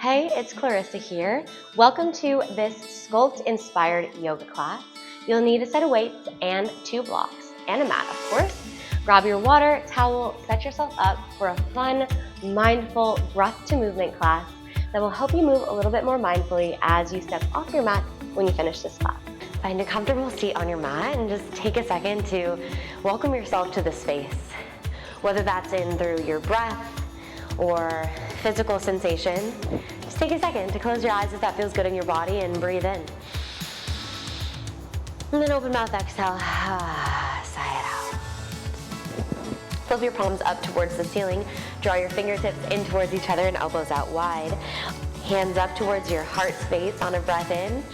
Hey, it's Clarissa here. Welcome to this Sculpt-inspired yoga class. You'll need a set of weights and 2 blocks, and a mat, of course. Grab your water, towel, set yourself up for a fun, mindful, breath-to-movement class that will help you move a little bit more mindfully as you step off your mat when you finish this class. Find a comfortable seat on your mat and just take a second to welcome yourself to this space. Whether that's in through your breath or physical sensation, just take a second to close your eyes if that feels good in your body and breathe in. And then open mouth, exhale, sigh it out. Flip your palms up towards the ceiling. Draw your fingertips in towards each other and elbows out wide. Hands up towards your heart space on a breath in.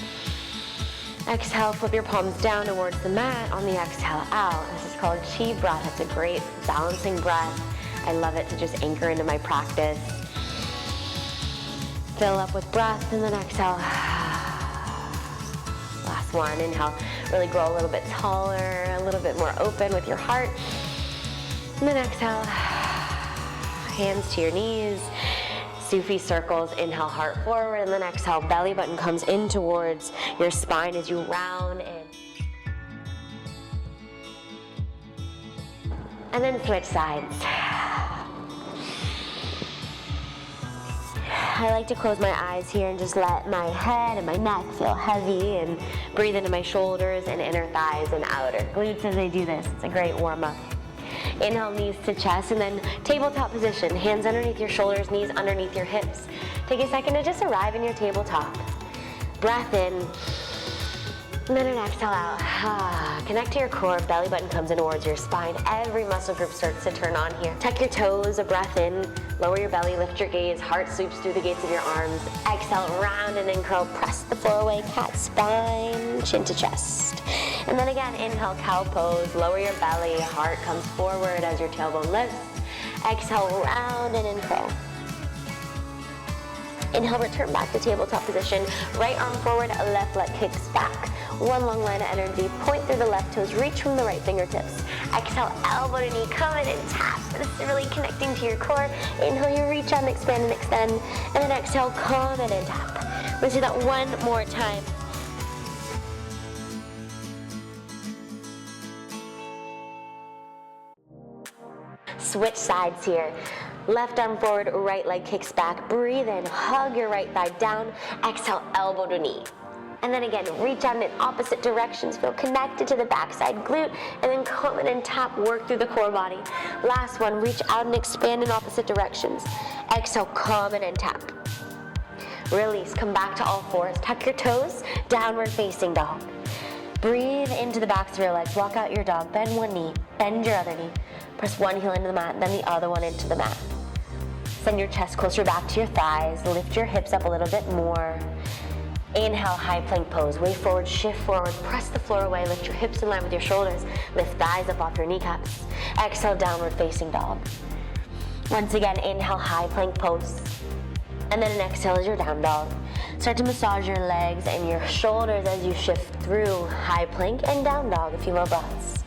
Exhale, flip your palms down towards the mat on the exhale out. This is called chi breath. It's a great balancing breath. I love it to just anchor into my practice. Fill up with breath and then exhale. Last one, inhale. Really grow a little bit taller, a little bit more open with your heart. And then exhale. Hands to your knees. Sufi circles, inhale, heart forward, and then exhale, belly button comes in towards your spine as you round in. And then switch sides. I like to close my eyes here and just let my head and my neck feel heavy and breathe into my shoulders and inner thighs and outer glutes as I do this. It's a great warm-up. Inhale, knees to chest, and then tabletop position. Hands underneath your shoulders, knees underneath your hips. Take a second to just arrive in your tabletop. Breath in, and then an exhale out. Connect to your core, belly button comes in towards your spine. Every muscle group starts to turn on here. Tuck your toes, a breath in, lower your belly, lift your gaze, heart sweeps through the gates of your arms. Exhale, round and in curl, press the floor away, cat spine, chin to chest. And then again, inhale, cow pose, lower your belly, heart comes forward as your tailbone lifts. Exhale, round and in curl. Inhale, return back to tabletop position. Right arm forward, left leg kicks back. One long line of energy, point through the left toes, reach from the right fingertips. Exhale, elbow to knee, come in and tap. This is really connecting to your core. Inhale, you reach out and extend. And then exhale, come in and tap. Let's do that one more time. Switch sides here. Left arm forward, right leg kicks back. Breathe in, hug your right thigh down. Exhale, elbow to knee. And then again, reach out in opposite directions. Feel connected to the backside glute. And then come in and tap, work through the core body. Last one, reach out and expand in opposite directions. Exhale, come in and tap. Release, come back to all fours. Tuck your toes, downward facing dog. Breathe into the backs of your legs. Walk out your dog. Bend one knee, bend your other knee. Press one heel into the mat, then the other one into the mat. Send your chest closer back to your thighs. Lift your hips up a little bit more. Inhale, high plank pose. Way forward, shift forward. Press the floor away. Lift your hips in line with your shoulders. Lift thighs up off your kneecaps. Exhale, downward facing dog. Once again, inhale, high plank pose. And then an exhale as your down dog. Start to massage your legs and your shoulders as you shift through high plank and down dog. A few more breaths.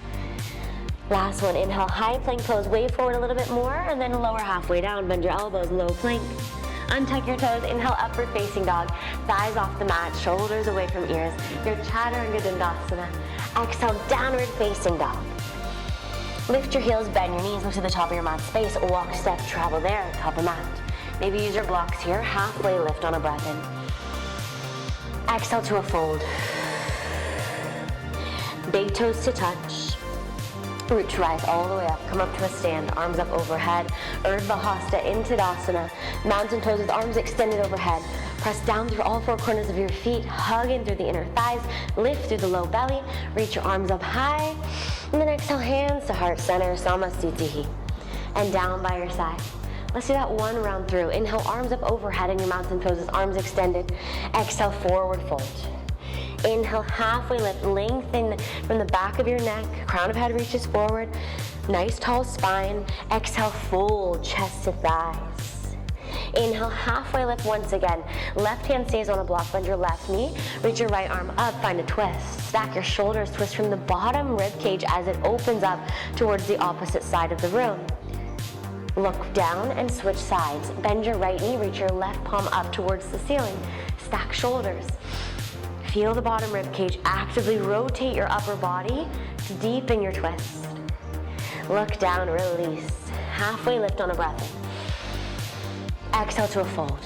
Last one, inhale, high plank pose, way forward a little bit more, and then lower halfway down, bend your elbows, low plank. Untuck your toes, inhale, upward facing dog, thighs off the mat, shoulders away from ears, your chaturanga dandasana. Exhale, downward facing dog. Lift your heels, bend your knees, look to the top of your mat space, walk, step, travel there, top of mat. Maybe use your blocks here, halfway lift on a breath in. Exhale to a fold. Big toes to touch. Root to rise all the way up, come up to a stand, arms up overhead, Urdhva Hasta into Dasana, mountain pose with arms extended overhead. Press down through all 4 corners of your feet, hug in through the inner thighs, lift through the low belly, reach your arms up high, and then exhale, hands to heart center, Samasthiti, and down by your side. Let's do that one round through. Inhale, arms up overhead in your mountain poses, arms extended. Exhale, forward fold. Inhale, halfway lift, lengthen from the back of your neck, crown of head reaches forward, nice tall spine. Exhale, fold, chest to thighs. Inhale, halfway lift once again. Left hand stays on a block, bend your left knee, reach your right arm up, find a twist. Stack your shoulders, twist from the bottom rib cage as it opens up towards the opposite side of the room. Look down and switch sides. Bend your right knee, reach your left palm up towards the ceiling. Stack shoulders. Feel the bottom rib cage. Actively rotate your upper body to deepen your twist. Look down, release. Halfway lift on a breath in. Exhale to a fold.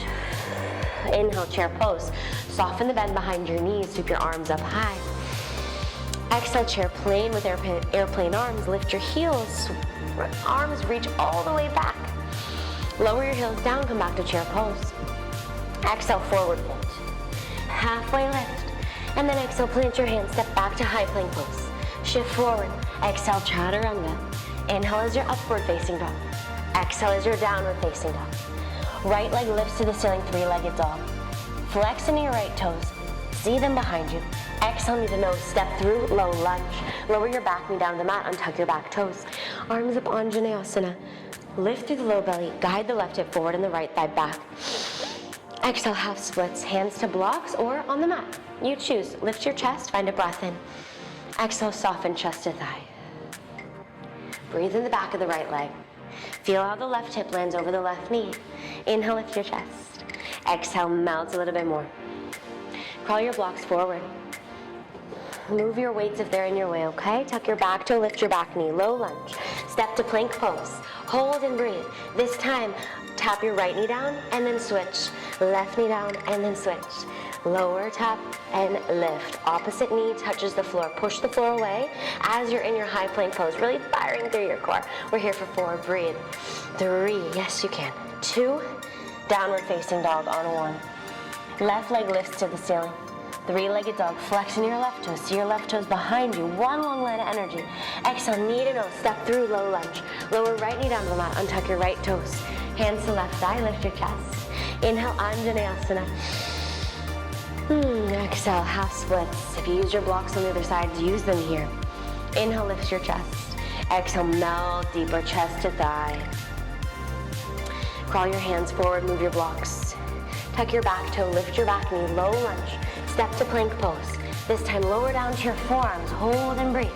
Inhale, chair pose. Soften the bend behind your knees. Sweep your arms up high. Exhale, chair plane with airplane arms. Lift your heels. Arms reach all the way back. Lower your heels down. Come back to chair pose. Exhale, forward fold. Halfway lift. And then exhale, plant your hands. Step back to high plank pose. Shift forward. Exhale, chaturanga. Inhale as your upward facing dog. Exhale as your downward facing dog. Right leg lifts to the ceiling, three-legged dog. Flex into your right toes. See them behind you. Exhale, knee to nose, step through, low lunge. Lower your back knee down to the mat, untuck your back toes. Arms up, Anjaneyasana. Lift through the low belly, guide the left hip forward and the right thigh back. Exhale, half splits, hands to blocks or on the mat. You choose. Lift your chest, find a breath in. Exhale, soften chest to thigh. Breathe in the back of the right leg. Feel how the left hip lands over the left knee. Inhale, lift your chest. Exhale, melt a little bit more. Crawl your blocks forward. Move your weights if they're in your way, okay? Tuck your back toe, lift your back knee, low lunge. Step to plank pose. Hold and breathe. This time, tap your right knee down and then switch. Left knee down and then switch. Lower, tap, and lift. Opposite knee touches the floor. Push the floor away as you're in your high plank pose, really firing through your core. We're here for 4, breathe. 3, yes you can. 2, downward facing dog on 1. Left leg lifts to the ceiling. 3-legged dog, flex in your left toes. See your left toes behind you. 1 long line of energy. Exhale, knee to nose, step through, low lunge. Lower right knee down to the mat, untuck your right toes. Hands to left thigh, lift your chest. Inhale, Anjaneyasana. Exhale, half splits. If you use your blocks on the other side, use them here. Inhale, lift your chest. Exhale, melt deeper, chest to thigh. Crawl your hands forward, move your blocks. Tuck your back toe, lift your back knee, low lunge. Step to plank pose. This time, lower down to your forearms. Hold and breathe.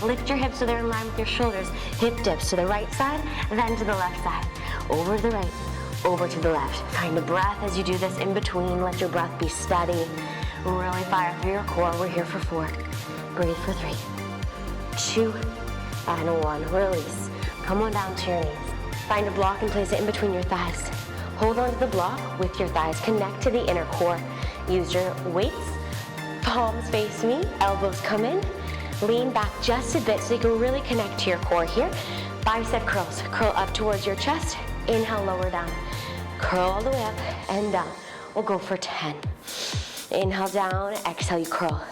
Lift your hips so they're in line with your shoulders. Hip dips to the right side, then to the left side. Over to the right, over to the left. Find a breath as you do this in between. Let your breath be steady. Really fire through your core. We're here for 4. Breathe for 3, 2, and 1. Release. Come on down to your knees. Find a block and place it in between your thighs. Hold on to the block with your thighs. Connect to the inner core. Use your weights. Palms face me. Elbows come in. Lean back just a bit so you can really connect to your core here. Bicep curls. Curl up towards your chest. Inhale, lower down. Curl all the way up and down. We'll go for 10. Inhale down. Exhale, you curl.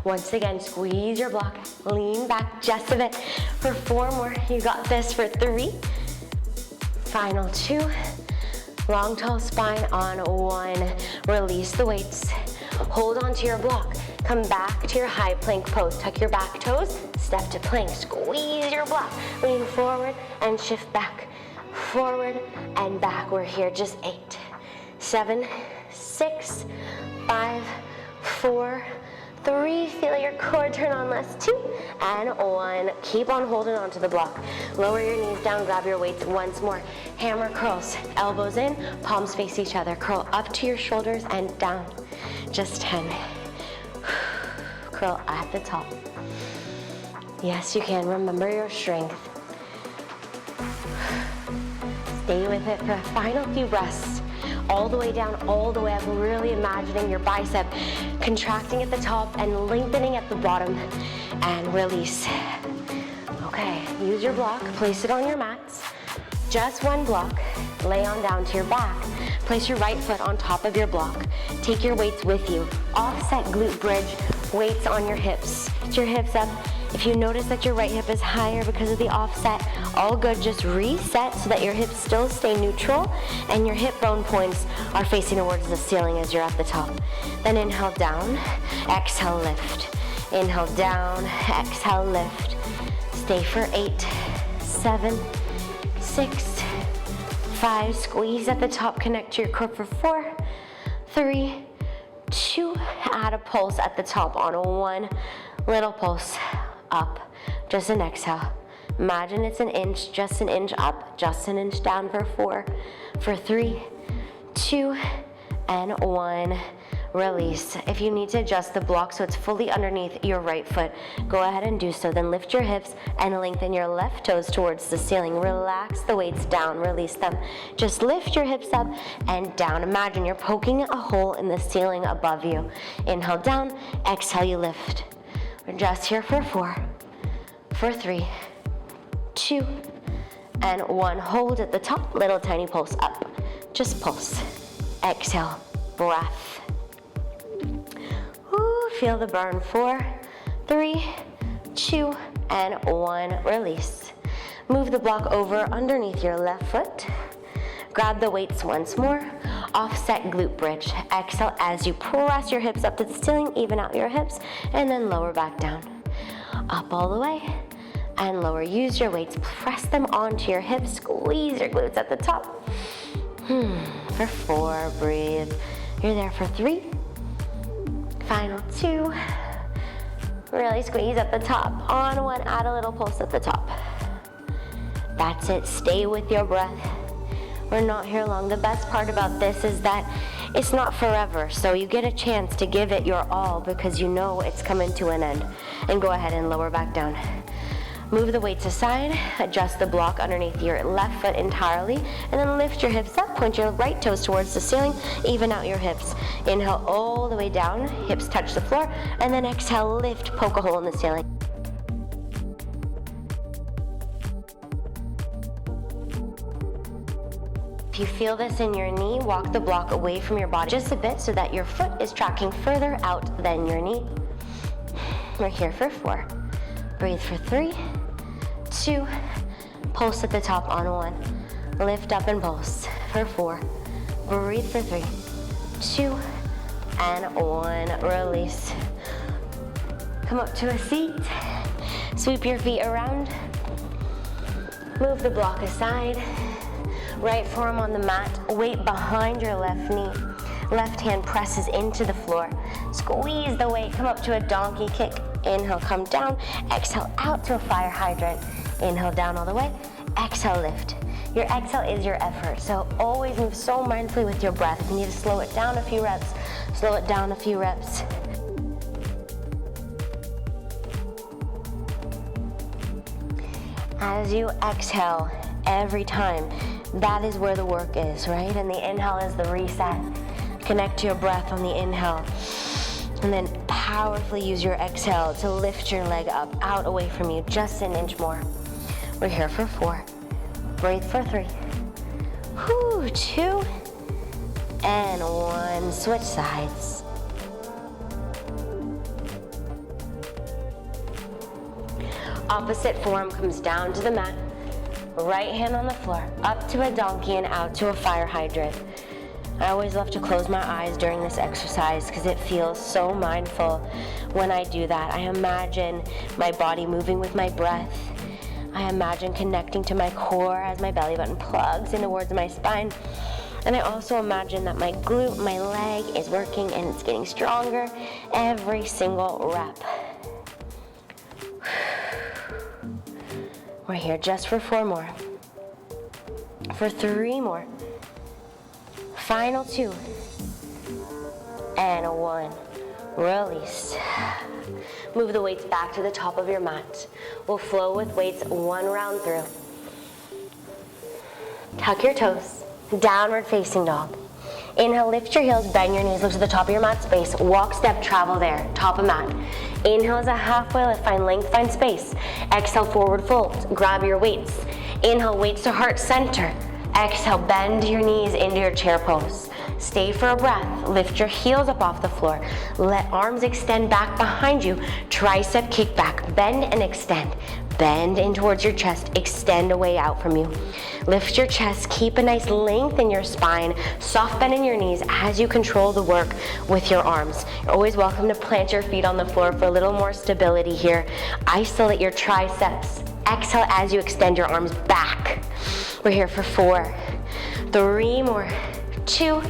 Once again, squeeze your block. Lean back just a bit for 4 more. You got this for 3. Final 2. Long, tall spine on 1. Release the weights. Hold on to your block. Come back to your high plank pose. Tuck your back toes. Step to plank. Squeeze your block. Lean forward and shift back. Forward and back. We're here just 8, 7, 6, 5, 4, 3, feel your core turn on last. 2, and 1. Keep on holding on to the block. Lower your knees down, grab your weights once more. Hammer curls, elbows in, palms face each other. Curl up to your shoulders and down. Just 10. Curl at the top. Yes, you can. Remember your strength. Stay with it for a final few breaths. All the way down, all the way up, really imagining your bicep contracting at the top and lengthening at the bottom, and release. Okay, use your block, place it on your mats. Just 1 block, lay on down to your back. Place your right foot on top of your block. Take your weights with you. Offset glute bridge, weights on your hips. Get your hips up. If you notice that your right hip is higher because of the offset, all good, just reset so that your hips still stay neutral and your hip bone points are facing towards the ceiling as you're at the top. Then inhale down, exhale lift. Inhale down, exhale lift. Stay for 8, 7, 6, 5, squeeze at the top, connect to your core for 4, 3, 2, add a pulse at the top on 1, little pulse. Up, just an exhale. Imagine it's an inch, just an inch up, just an inch down for 4, for 3, 2, and 1. Release. If you need to adjust the block so it's fully underneath your right foot, go ahead and do so. Then lift your hips and lengthen your left toes towards the ceiling. Relax the weights down, release them. Just lift your hips up and down. Imagine you're poking a hole in the ceiling above you. Inhale down, exhale, you lift. We're just here for 4, for 3, 2, and 1. Hold at the top, little tiny pulse up. Just pulse. Exhale, breath. Feel the burn. 4, 3, 2, and 1. Release. Move the block over underneath your left foot. Grab the weights once more. Offset glute bridge. Exhale as you press your hips up to the ceiling, even out your hips, and then lower back down. Up all the way, and lower. Use your weights. Press them onto your hips. Squeeze your glutes at the top. For 4, breathe. You're there for 3. Final 2, really squeeze at the top. On 1, add a little pulse at the top. That's it, stay with your breath. We're not here long. The best part about this is that it's not forever, so you get a chance to give it your all because you know it's coming to an end. And go ahead and lower back down. Move the weights aside, adjust the block underneath your left foot entirely, and then lift your hips up, point your right toes towards the ceiling, even out your hips. Inhale all the way down, hips touch the floor, and then exhale, lift, poke a hole in the ceiling. If you feel this in your knee, walk the block away from your body just a bit so that your foot is tracking further out than your knee. We're here for 4. Breathe for 3, 2, pulse at the top on 1. Lift up and pulse for 4. Breathe for 3, 2, and 1. Release. Come up to a seat. Sweep your feet around. Move the block aside. Right forearm on the mat. Weight behind your left knee. Left hand presses into the floor. Squeeze the weight. Come up to a donkey kick. Inhale, come down. Exhale, out to a fire hydrant. Inhale, down all the way. Exhale, lift. Your exhale is your effort, so always move so mindfully with your breath. If you need to slow it down a few reps, slow it down a few reps. As you exhale every time, that is where the work is, right? And the inhale is the reset. Connect to your breath on the inhale. And then powerfully use your exhale to lift your leg up, out away from you, just an inch more. We're here for 4. Breathe for 3. 2, and 1. Switch sides. Opposite forearm comes down to the mat. Right hand on the floor, up to a donkey and out to a fire hydrant. I always love to close my eyes during this exercise because it feels so mindful when I do that. I imagine my body moving with my breath. I imagine connecting to my core as my belly button plugs in towards my spine. And I also imagine that my glute, my leg is working and it's getting stronger every single rep. We're here just for 4 more. For 3 more. Final 2, and 1. Release. Move the weights back to the top of your mat. We'll flow with weights 1 round through. Tuck your toes, downward facing dog. Inhale, lift your heels, bend your knees, lift to the top of your mat space. Walk, step, travel there, top of mat. Inhale is a halfway lift, find length, find space. Exhale, forward fold, grab your weights. Inhale, weights to heart center. Exhale, bend your knees into your chair pose. Stay for a breath. Lift your heels up off the floor. Let arms extend back behind you. Tricep kick back. Bend and extend. Bend in towards your chest. Extend away out from you. Lift your chest. Keep a nice length in your spine. Soft bend in your knees as you control the work with your arms. You're always welcome to plant your feet on the floor for a little more stability here. Isolate your triceps. Exhale as you extend your arms back. We're here for 4, 3 more, 2,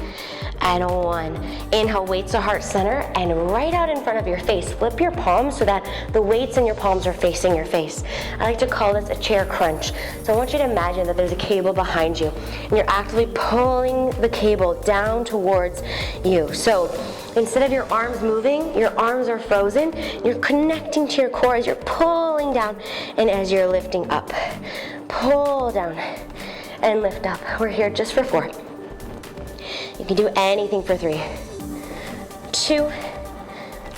and 1. Inhale, weights to heart center, and right out in front of your face. Flip your palms so that the weights in your palms are facing your face. I like to call this a chair crunch. So I want you to imagine that there's a cable behind you, and you're actively pulling the cable down towards you. So instead of your arms moving, your arms are frozen. You're connecting to your core as you're pulling down and as you're lifting up. Pull down and lift up. We're here just for 4. You can do anything for 3, 2,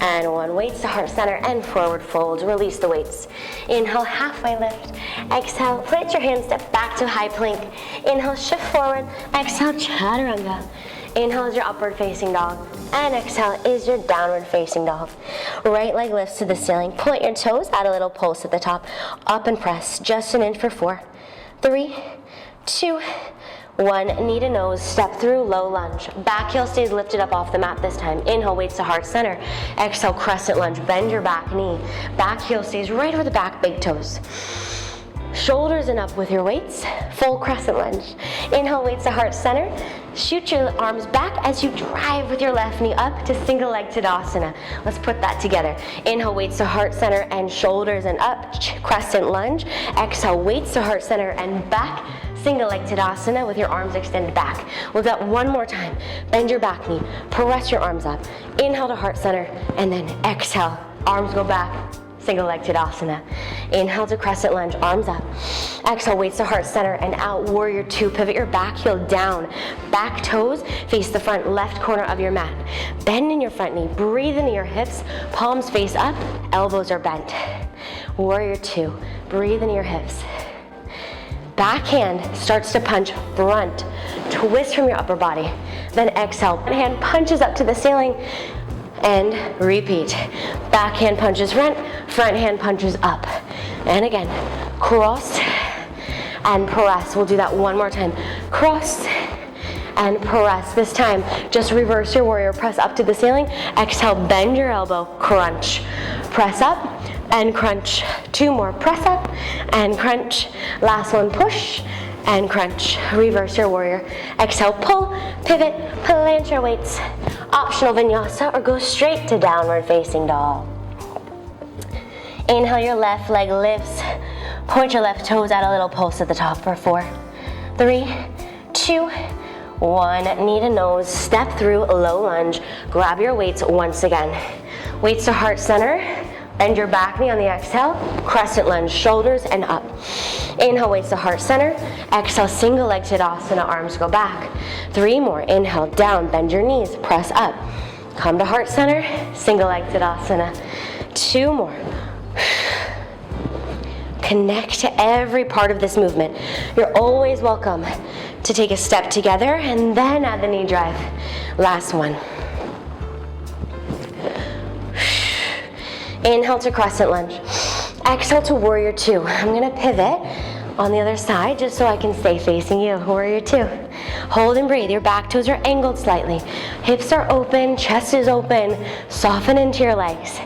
and 1. Weights to heart center and forward fold. Release the weights. Inhale, halfway lift. Exhale, plant your hands, step back to high plank. Inhale, shift forward. Exhale, chaturanga. Inhale is your upward facing dog. And exhale is your downward facing dog. Right leg lifts to the ceiling. Point your toes, add a little pulse at the top. Up and press, just an inch for 4, 3, 2, 1, knee to nose, step through, low lunge. Back heel stays lifted up off the mat this time. Inhale, weights to heart center. Exhale, crescent lunge, bend your back knee. Back heel stays right over the back, big toes. Shoulders and up with your weights, full crescent lunge. Inhale, weights to heart center. Shoot your arms back as you drive with your left knee up to single leg Tadasana. Let's put that together. Inhale, weights to heart center and shoulders and up, crescent lunge. Exhale, weights to heart center and back, single leg Tadasana with your arms extended back. We'll do that one more time. Bend your back knee, press your arms up. Inhale to heart center, and then exhale, arms go back, single leg Tadasana. Inhale to crescent lunge, arms up. Exhale, weights to heart center and out, warrior 2. Pivot your back heel down. Back toes face the front left corner of your mat. Bend in your front knee, breathe into your hips, palms face up, elbows are bent. Warrior 2, breathe into your hips. Back hand starts to punch front. Twist from your upper body. Then exhale, hand punches up to the ceiling. And repeat. Back hand punches front hand punches up. And again, cross and press. We'll do that one more time. Cross and press. This time, just reverse your warrior. Press up to the ceiling. Exhale, bend your elbow, crunch. Press up and crunch. 2 more. Press up and crunch. Last one, push and crunch. Reverse your warrior. Exhale, pull, pivot, plant your weights. Optional vinyasa, or go straight to downward facing dog. Inhale, your left leg lifts. Point your left toes, add a little pulse at the top for 4, 3, 2, 1. Knee to nose, step through, low lunge. Grab your weights once again. Weights to heart center. Bend your back knee on the exhale. Crescent lunge, shoulders and up. Inhale, weights to heart center. Exhale, single leg Tadasana, arms go back. 3 more. Inhale, down, bend your knees, press up. Come to heart center, single leg Tadasana. 2 more. Connect to every part of this movement. You're always welcome to take a step together and then add the knee drive. Last one. Inhale to crescent lunge. Exhale to warrior 2. I'm going to pivot on the other side just so I can stay facing you. Warrior 2. Hold and breathe. Your back toes are angled slightly. Hips are open, chest is open. Soften into your legs.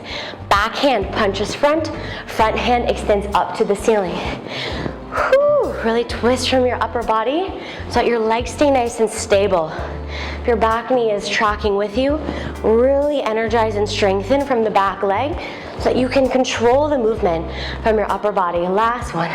Back hand punches front hand extends up to the ceiling. Whew. Really twist from your upper body so that your legs stay nice and stable. If your back knee is tracking with you, really energize and strengthen from the back leg so that you can control the movement from your upper body. Last one.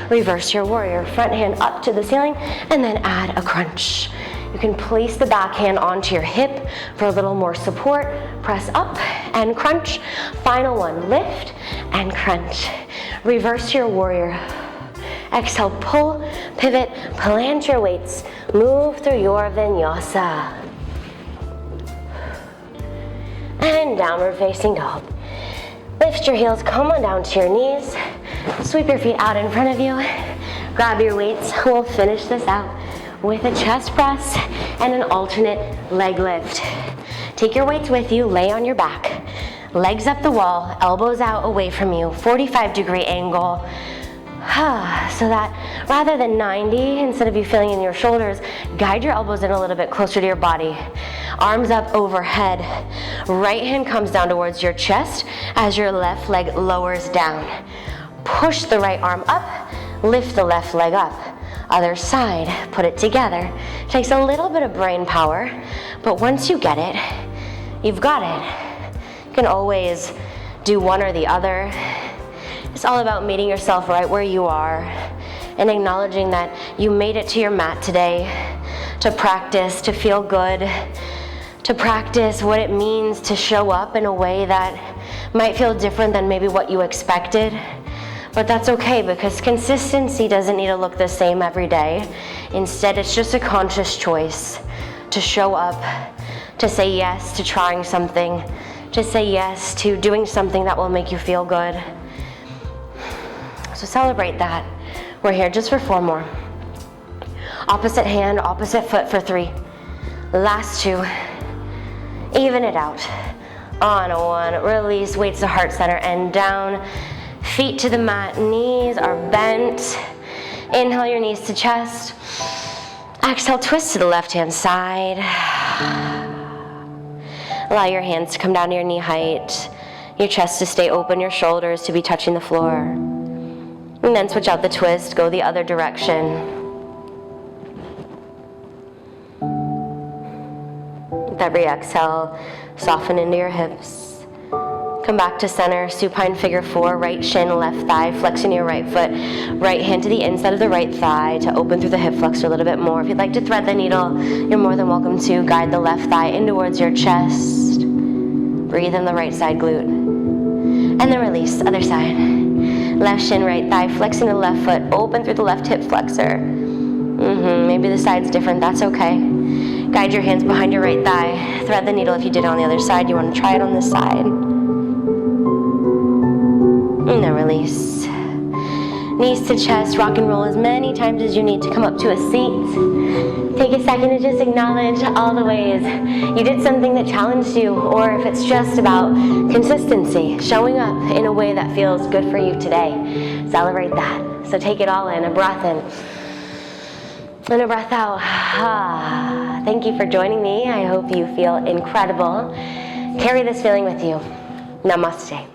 Reverse your warrior. Front hand up to the ceiling and then add a crunch. You can place the back hand onto your hip for a little more support. Press up and crunch. Final one, lift and crunch. Reverse your warrior. Exhale, pull, pivot, plant your weights. Move through your vinyasa. And downward facing dog. Lift your heels, come on down to your knees. Sweep your feet out in front of you. Grab your weights. We'll finish this out with a chest press and an alternate leg lift. Take your weights with you, lay on your back. Legs up the wall, elbows out away from you, 45-degree angle. So that rather than 90, instead of you feeling in your shoulders, guide your elbows in a little bit closer to your body. Arms up overhead. Right hand comes down towards your chest as your left leg lowers down. Push the right arm up, lift the left leg up. Other side, put it together. Takes a little bit of brain power, but once you get it, you've got it. You can always do one or the other. It's all about meeting yourself right where you are and acknowledging that you made it to your mat today to practice, to feel good, to practice what it means to show up in a way that might feel different than maybe what you expected. But that's okay, because consistency doesn't need to look the same every day. Instead, it's just a conscious choice to show up, to say yes to trying something, to say yes to doing something that will make you feel good. So celebrate that. We're here just for 4 more. Opposite hand, opposite foot for 3. Last 2. Even it out. On 1, release, weights to heart center and down. Feet to the mat, knees are bent. Inhale your knees to chest. Exhale, twist to the left-hand side. Allow your hands to come down to your knee height. Your chest to stay open, your shoulders to be touching the floor. And then switch out the twist, go the other direction. With every exhale, soften into your hips. Come back to center, supine figure 4, right shin, left thigh, flexing your right foot, right hand to the inside of the right thigh to open through the hip flexor a little bit more. If you'd like to thread the needle, you're more than welcome to. Guide the left thigh in towards your chest. Breathe in the right side glute. And then release, other side. Left shin, right thigh, flexing the left foot, open through the left hip flexor. Maybe the side's different, that's okay. Guide your hands behind your right thigh. Thread the needle if you did it on the other side. You want to try it on this side. And then release. Knees to chest, rock and roll as many times as you need to come up to a seat. Take a second to just acknowledge all the ways you did something that challenged you, or if it's just about consistency, showing up in a way that feels good for you today. Celebrate that. So take it all in, a breath in and a breath out. Thank you for joining me. I hope you feel incredible. Carry this feeling with you. Namaste.